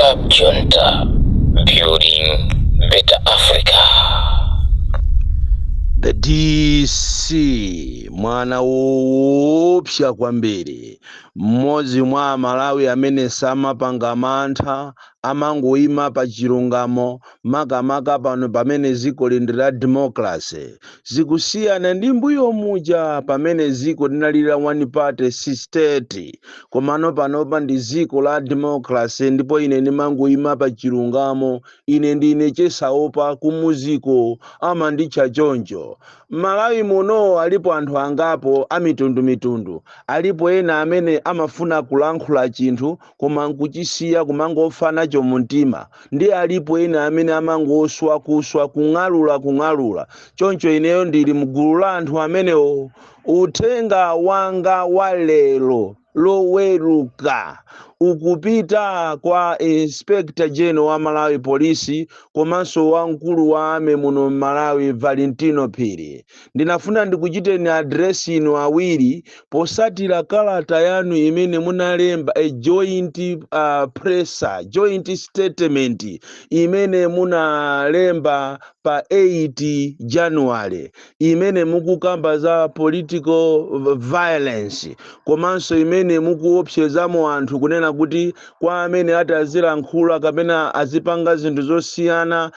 Club Junta, building better Africa. The DC mwana woopsa kwambiri, mmodzi mwa Malawi amene samapanga mantha, amangoyima pa chilungamo makamaka pano pamene dziko lindi la democracy. Zikusiyana ndi mbuyo muja pamene dziko linali la one party system, komano panopa ndi dziko la democracy ndipo ine ndimangoyima pa chilungamo, ine ndine chesaopa kumuziko amanditcha choncho. Malawi muno alipo anthu angapo amitundumitundu, alipo ena amene amafuna kulankhula chinthu koma nkuchisiya kumangofana nacho mumtima, ndi alipo ena amene amangoswa kuswa kung'alula. Choncho ineyo ndili mgulu la anthu amenewo. Uthenga wanga wa lero loweruka ukupita kwa Inspector General wa Malawi Police komanso wamkulu wa ame muno Malawi Valentino Phiri. Ndinafuna ndikuchiteni address inu awiri posatira kalata yanu imene munalemba joint statement imene munalemba pa 8 January imene mukukamba za political violence komanso imene mukuopsezamo anthu kunena kuti kwa amene atazilankhula kapena azipanga zinthu zosiyana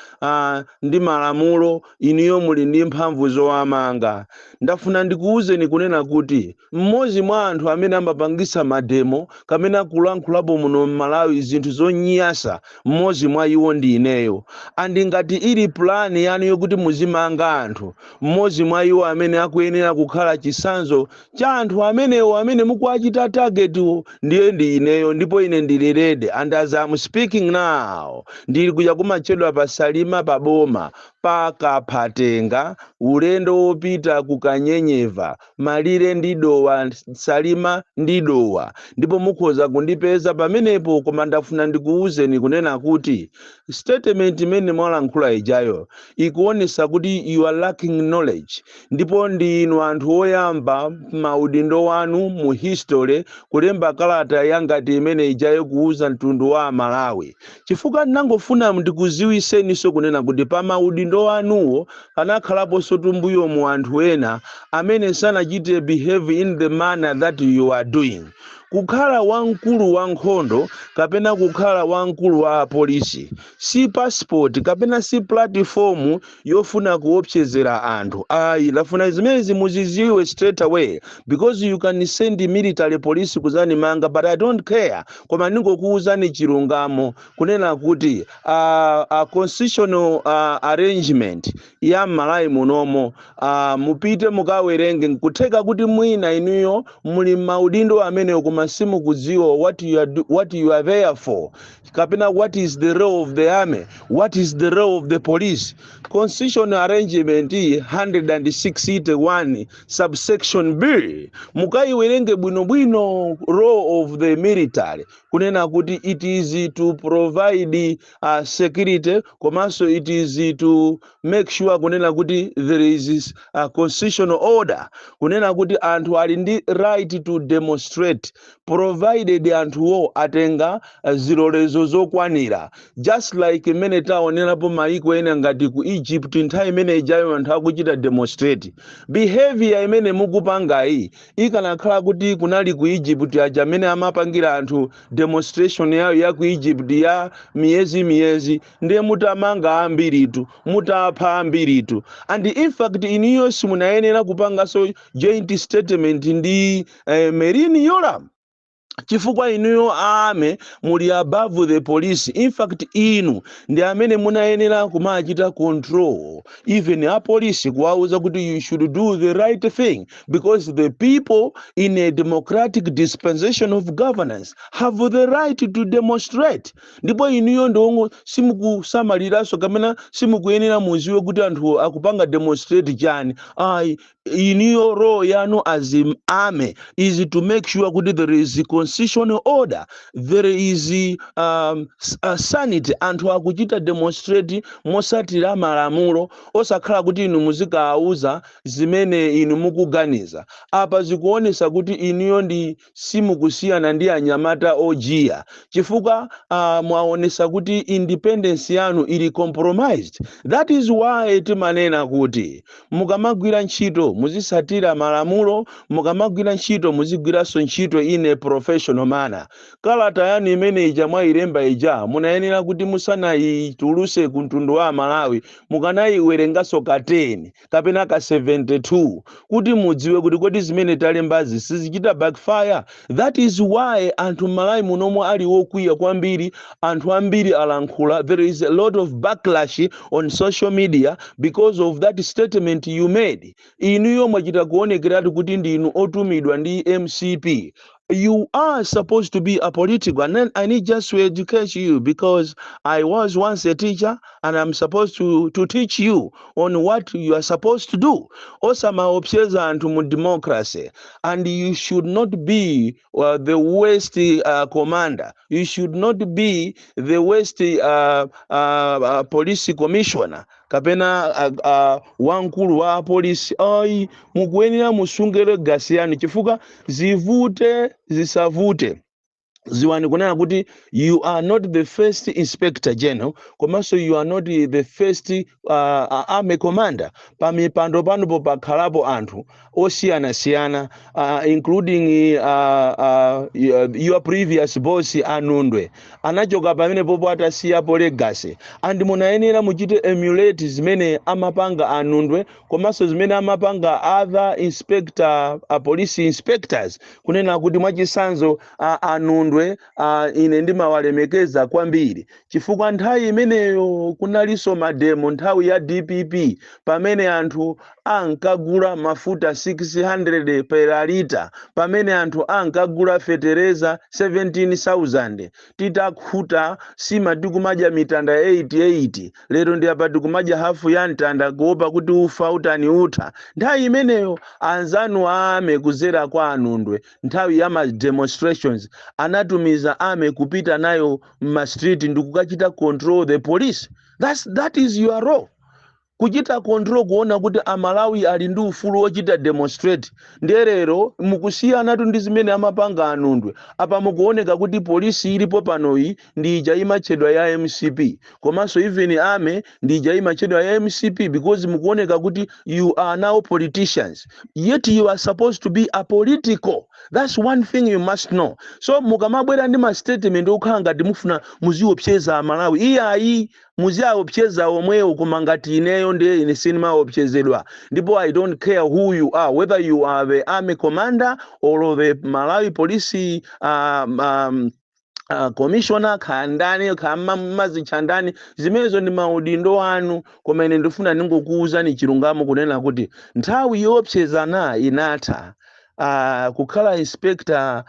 ndi malamulo iniyo muli ndi mphamvu zowamanga. Ndafuna ndikuwuzeni kunena kuti mmodzi mwa anthu amene amapangisa mademo kapena kulankhulapo muno Malawi zinthu zonyasa, mmodzi mwa iwo ndi ineyo. Andi ngati ili plan yanu yokuti muzimanga anthu, mmodzi mwa iwo amene akuyenera kukhala chisanzo cha anthu amenewo amene mukuachita target ndiye ndi ineyo, ndipo ine ndili ready. And as I'm speaking now, ndili kuja kumachedwa pa Salima pa boma paka patenga ulendo wopita kukanyenyeva malire ndi dowa Salima ndi dowa, ndipo mukhoza kundipeza pamenepo. Koma ndafuna ndikuwuzeni kunena kuti statement imene mwalankhula ijayo ikuonesa kuti you are lacking knowledge, ndipo ndinu anthu oyamba maudindo wanu mu history kulemba kalata yangati imene ijayo kuuza mtundu wa Malawi. Chifukwa ndangofuna ndikuziwiseniso kunena kuti pa maudindo wanuwo panakhalapo sotumbuyo mu anthu ena amene sanachite behave in the manner that you are doing. Kukhala wamkulu wa nkhondo kapena kukhala wamkulu wa polisi si passport kapena si platform yofuna kuopsezera anthu. Lafuna zimene muziziwe straight away, because you can send military police kuzanimanga, but I don't care. Koma ningokuwuzani chilungamo kunena kuti a constitutional arrangement ya Malawi munomo mupite mukawerenge nkutheka kuti mwina inuyo muli maudindo amene koma simukudziwa what you are there for, kapena what is the role of the army, what is the role of the police. Constitutional arrangement 161 subsection B mukaiwerenge bwinobwino role of the military kunena kuti it is to provide security, komanso it is to make sure kunena kuti there is a constitutional order, kunena kuti anthu ali ndi right to demonstrate provided anthuwo atenga zilolezo zokwanira. Just like imene taonerapo maiko ena ngati ku Egypt nthawi imene ijayo anthu akuchita demonstrate. Behavior imene mukupangayi ikanakhala kuti kunali ku Egypt aja amene amapangira anthu demonstration yayo ya ku Egypt ya miyezi ndiye mutamanga ambiritu, mutapha ambiritu. And in fact iniyo simunayenera kupanga so joint statement ndi Marine Yoram. Chifukwa inuyo ame muli above the police. In fact inu ndi amene munayenera kumachita control even a police kuwauza kuti you should do the right thing, because the people in a democratic dispensation of governance have the right to demonstrate. Ndipo inuyo ndongo simukusamaliraso kamena simukuyenera muziwe kuti anthu akupanga demonstrate chani. Iniyo role yanu as army is to make sure kuti there is constitutional order, there is sanity. Anthu akuchita demonstrate mosatira malamulo osakhala kuti inu muzikauza zimene inu mukuganiza. Apa zikuonesa kuti inuyo ndi simukusiyana ndi anyamata ojiya chifukwa mwaonesa kuti independence yanu ili compromised. That is why timanena kuti mukamagwira ntchito muzisatira malamulo, mukamagwira ntchito muzigwiranso ntchito in a professional manner. Kalata yanu imene ija mwayilemba ija munayenera kuti musanayituluse ku mtundu wa Malawi mukanayiwerengaso ka 10 kapena ka 72 kuti mudziwe kuti kodi zimene talembazi sizichita backfire. That is why anthu Malawi munomwe ali wokwiya kwambiri, anthu ambiri alankhula. There is a lot of backlash on social media because of that statement you made. Inuyo mwachita kuonekeratu kuti ndinu otumidwa ndi MCP. You are supposed to be a political, and then I need just to educate you because I was once a teacher and I'm supposed to teach you on what you are supposed to do. Osama obseza antu democracy, and you should not be the worst commander. You should not be the worst police commissioner. Kapena wankulu wa polisi ai mukuyenera musungere gasi yanu chifukwa zivute zisavute ziwani kunena kuti you are not the first inspector general komanso you are not the first army commander. Pamipando pano pakhalapo anthu osiyana including your previous boss Anundwe anachoka pamene popo atasiyapo legacy, and munayenera muchite emulate zimene amapanga Anundwe komanso zimene amapanga other police inspectors kunena kuti mwachisanzo Anundwe ine ndimawalemekeza kwambiri chifukwa nthawi imeneyo kunaliso mademo nthawi ya DPP pamene anthu ankagula mafuta 600 per liter, pamene anthu ankagula fetereza 17,000. Titakhuta sima tikumadya mitanda 88, lero ndi apa tikumadya hafu ya mtanda kuopa kuti ufa utani utha. Nthawi imeneyo anzanu ame kuzera kwa Anundwe nthawi ya ma demonstrations anatumiza ame kupita nayo ma street ndikukachita control the police. That is your role. Kuchita control kuona kuti Amalawi ali ndi ufulu wochita demonstrate. Nderero mukusiyana tu ndi zimene amapanga Anundwe. Apa mukuoneka kuti polisi ilipo panoyi ndi ija imachedwa ya MCP. Komanso even ame ndi ija imachedwa ya MCP because mukuoneka kuti you are now politicians. Yet you are supposed to be a political. That's one thing you must know. So mukamabwera ndi ma statement okhala ngati mufuna muziopseza Amalawi. Iyayi muziopseza omwewo kumangati ineyo ndi ine sinema opsezedwa. Ndipo I don't care who you are, whether you are the army commander or the Malawi police commissioner khandani kamazi chandani, zimenezo ndi maudindo anu. Koma ine ndifuna ningokuuzani chilungamo kunena kuti nthawi yopsezana inatha. Kukhala inspector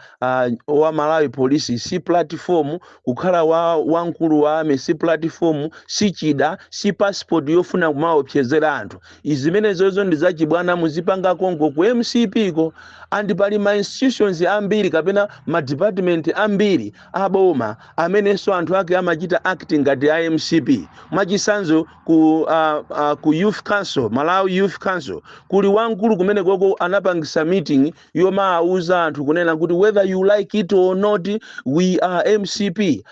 wa Malawi police si platform, kukhala wankulu wa ame si platform, si chida, si passport yofuna kumaopsezera anthu. Izimenezozo ndi zachibwana muzipanga kongo ku MCP ko, and pali ma institutions ambiri kapena ma department ambiri aboma amenenso anthu ake amachita acting ngati MCP. Mwachisanzo ku Youth Council, Malawi Youth Council, kuli wankulu kumene koko anapangisa meeting yoma auza anthu kunena kuti whether you like it or not, we are MCP.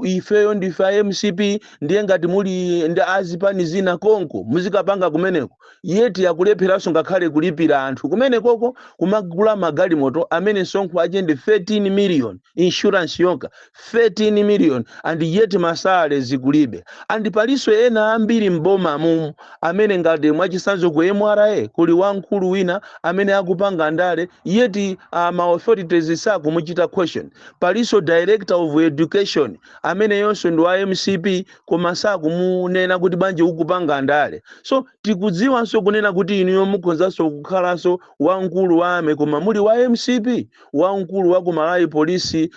Ifeyo ndife MCP, ndiye ngati muli ndi azipani zina konko muzikapanga kumeneko. Yeti yakulepheranso ngakhale kulipira anthu kumene koko kumagula magalimoto amene sonkho ache ndi 13 million insurance yonka 13 million, and yeti masale zikulibe. And paliso ena ambiri mboma mumu amene ngati mwachisanzo ku MRA kuli wankulu wina amene akupanga ndale, yeti ma authorities sakumuchita question. Paliso director of education amene yonso ndi wa MCP koma sakumunena kuti banje ukupanga ndale. So tikudziwanso kunena kuti inuyo mukonzanso kukhalanso wankulu wa ame koma muli wa MCP, wankulu wa ku Malawi police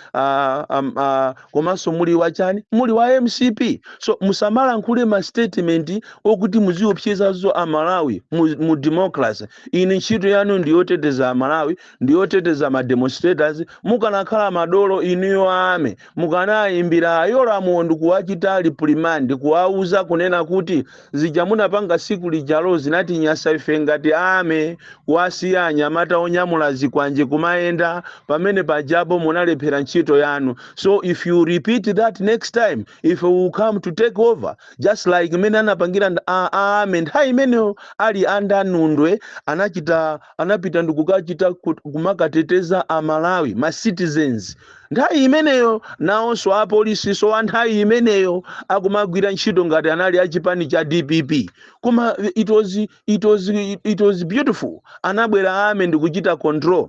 komanso muli wachani, muli wa MCP. So musamala nkhule ma statement okuti muziopsezazo Amalawi mu democracy. Ine ntchito yanu ndiyoteteza Malawi ndiyoteteza ma demonstrators mukanakhala madolo inuyo ame mukanayimbira ayolamu ndikuwachitali pulimandi kuwauza kunena kuti zija munapanga siku lijalo zinatinyasa ife ngati ame kuwasiya anyamata onyamula zikwanje kumayenda pamene pajapo munalephera ntchito yanu. So if you repeat that next time, if we will come to take over just like mene anapangira ame nthawi imeneyo ali anda Nundwe anapita ndikukachita kumakateteza Amalawi ma citizens nthawi imeneyo nawonso apolisi so nthawi imeneyo akumagwira ntchito ngati anali achipani cha DPP koma it was beautiful. Anabwera ame ndikuchita control.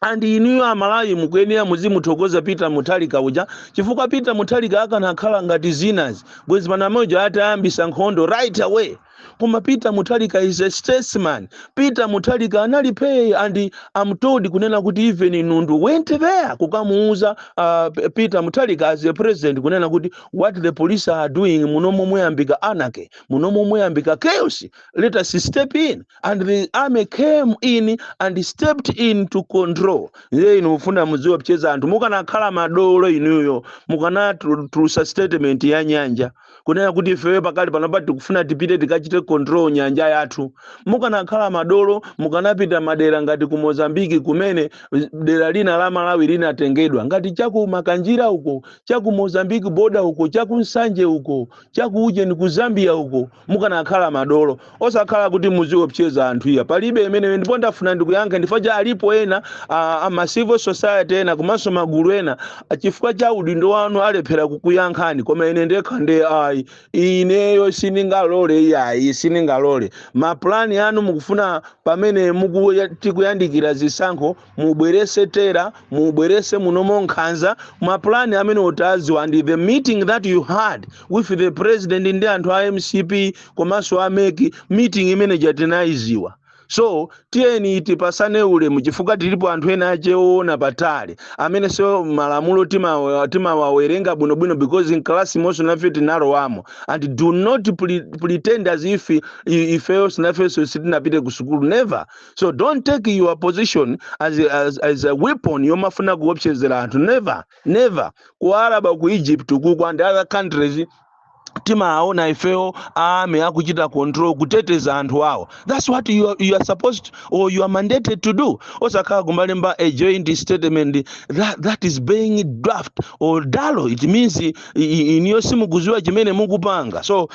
And inuyo Amalawi mukuyenera muzimuthokoza Peter Mutharika uja chifukwa Peter Mutharika akanakhala ngati zinas bwezi pana moja atayambisa nkhondo right away. Koma Peter Mutharika is a statesman. Peter Mutharika analipay and I'm told kunena kuti even Nundu went there kukamuuza Peter Mutharika as a president kunena kuti what the police are doing munomo muyambika anarchy, munomo muyambika chaos, let us step in. And the army came in and stepped in to control. Nze inufuna muziwa pcheza antu mukanakhala madolo inuyo mukanatulusa statement ya nyanja kunena kuti ifewe pakali panopati kufuna tipite tikachite control nyanja yathu. Mukanakhala madolo mukanapita madera ngati ku Mozambique kumene dera lina la Malawi linatengedwa ngati chaku Makanjira uko, chaku Mozambique border uko, chaku Nsanje uko, chaku uje ni ku Zambia uko, mukanakhala madolo osakhala kuti muziwo pcheza anthu iya palibe imene ndipo ndafuna ndikuyankha ndifaja alipo ena ama civil society ena komanso magulu ena chifukwa cha udindo wanu alephera kukuyankhani koma ine ndekha nde ayi ineyo siningalole yayi siningalole maplani anu mukufuna pamene tikuyandikira zisankho mubwerese tera mubwerese munomo nkhanza maplani amene utaziwa and the meeting that you had with the president ndi anthu a MCP komanso ameki meeting imene jatinaiziwa. So tieni tipasane ulemu chifukwa tilipo anthu ena acheona patali amene so malamulo tima wawerenga bwinobwino because in class most nafe tinalowamo and do not pretend as if else nafe so sitinapite ku school, never. So don't take your position as a weapon yomafuna kuopsezera anthu, never. Ku Araba ku Egypt ku and other countries timaona ifeo ame akuchita control kuteteza anthu awo. That's what you are supposed or you are mandated to do. Osakhala kumbalemba a joint statement that is being draft or dalo, it means iniyo simukuziwa chimene mukupanga. So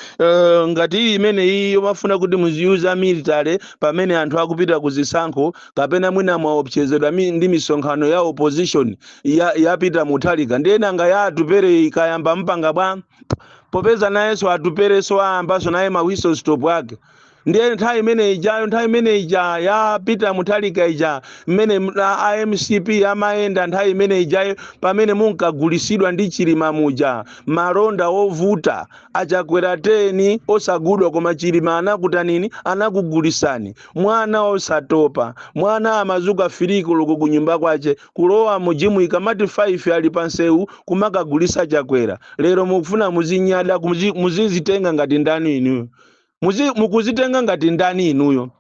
ngati imene iyo mafuna kuti muziuza military pamene anthu akupita kuzisankho kapena mwina mwaopsezedwa ndi misonkhano ya opposition ya Peter Mutharika ndena nga ya atupere ikayamba mpanga bwa popeza naye so atupere so ambaso naye ma whistle stop wake ndiye nthawi imene ija ya Peter Mutharika ija imene MCP amaenda nthawi imene ija pamene munkagulisidwa ndi Chilima muja malonda ovuta achakwera 10 osagudwa koma Chilima anakuta nini anakugulisani mwana osatopa mwana amazuka firiko loko kunyumba kwache kulowa mujimu ikamati 5 ali pansewu kumakagulisa chakwera. Lero mukufuna muzinyada muzizitenga ngati ndani inu mukuzitenga ngati ndani inuyo.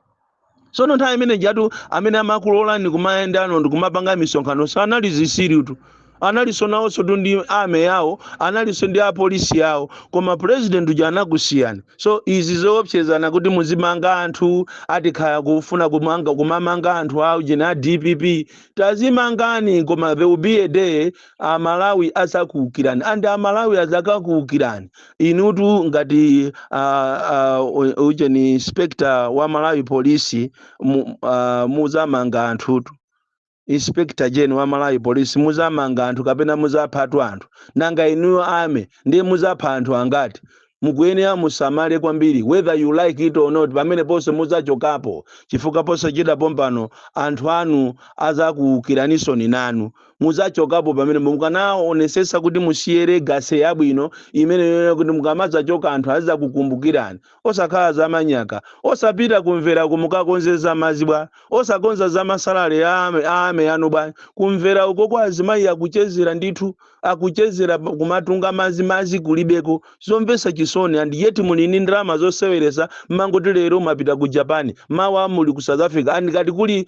So no nthawi imene jatu amene amakulola ni kumayenda ano ndikumapanga misonkhano sanalizi siritu analiso nawo so ndi ame yawo analiso ndi apolisi yawo koma president uja anakusiyana. So izi zoopsezana kuti muzimanga anthu atikhaya kufuna kumamanga anthu awo jina DPP tazimangani koma there will be a day Malawi azakuukirani and Malawi azakakuukirani inutu ngati uje ni inspector wa Malawi police muzamanga anthutu Inspector General wa Malawi Police muzamanga anthu kapena muzaphatwa anthu nanga inuyo ame ndiye muzapha anthu angati mukuyenera musamale kwambiri whether you like it or not pamene ponse muzachokapo chifukwa ponse chida pompano anthu anu azakuukiraniso ni nanu muzachokapo pamene mukanaonesesa kuti musiye legacy yabwino imene kuti mukamazachoka anthu azakukumbukirani osakhala zamanyaka osapita kumvera kumukakonzeza mazibwa osakonza za masalale ame anu bwa kumvera uko kwa azimayi akuchezera ndithu akuchezera kumatunga mazi kulibeko zomvesa chisoni, and yet mulini ndrama zoseweresa mangoti lero mapita ku Japan, mawa muli ku South Africa, and kati kuli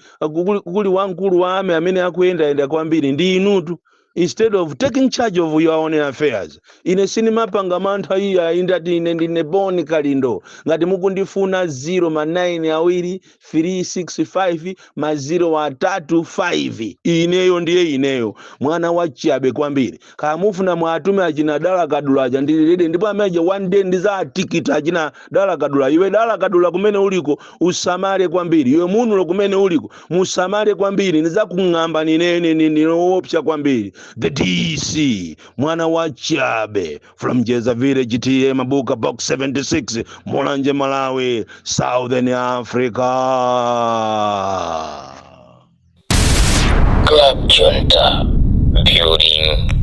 wankulu wa ame amene akuyenda kwambiri ndi inutu. Instead of taking charge of your own affairs, ine sinimapanga mantha iya indati ine ndine boni kalindo ngati mukundifuna 0 ma 9 awiri 365 ma 0 wa 35 ineyo ndiye ineyo mwana wa Chabe kwambiri kamufuna mwatume achina Dala Kadula aja ndililede ndipo ameje one day ndiza tikita achina Dala Kadula. Iwe Dala Kadula kumene uliko usamale kwambiri, iwe munulo kumene uliko musamale kwambiri, ndiza kung'amba nine opsa kwambiri. The DC, mwana wa Chabe, from Jeza Village, TM Mabuka, Box 76, Mulanje, Malawi, Southern Africa. Club Junta, building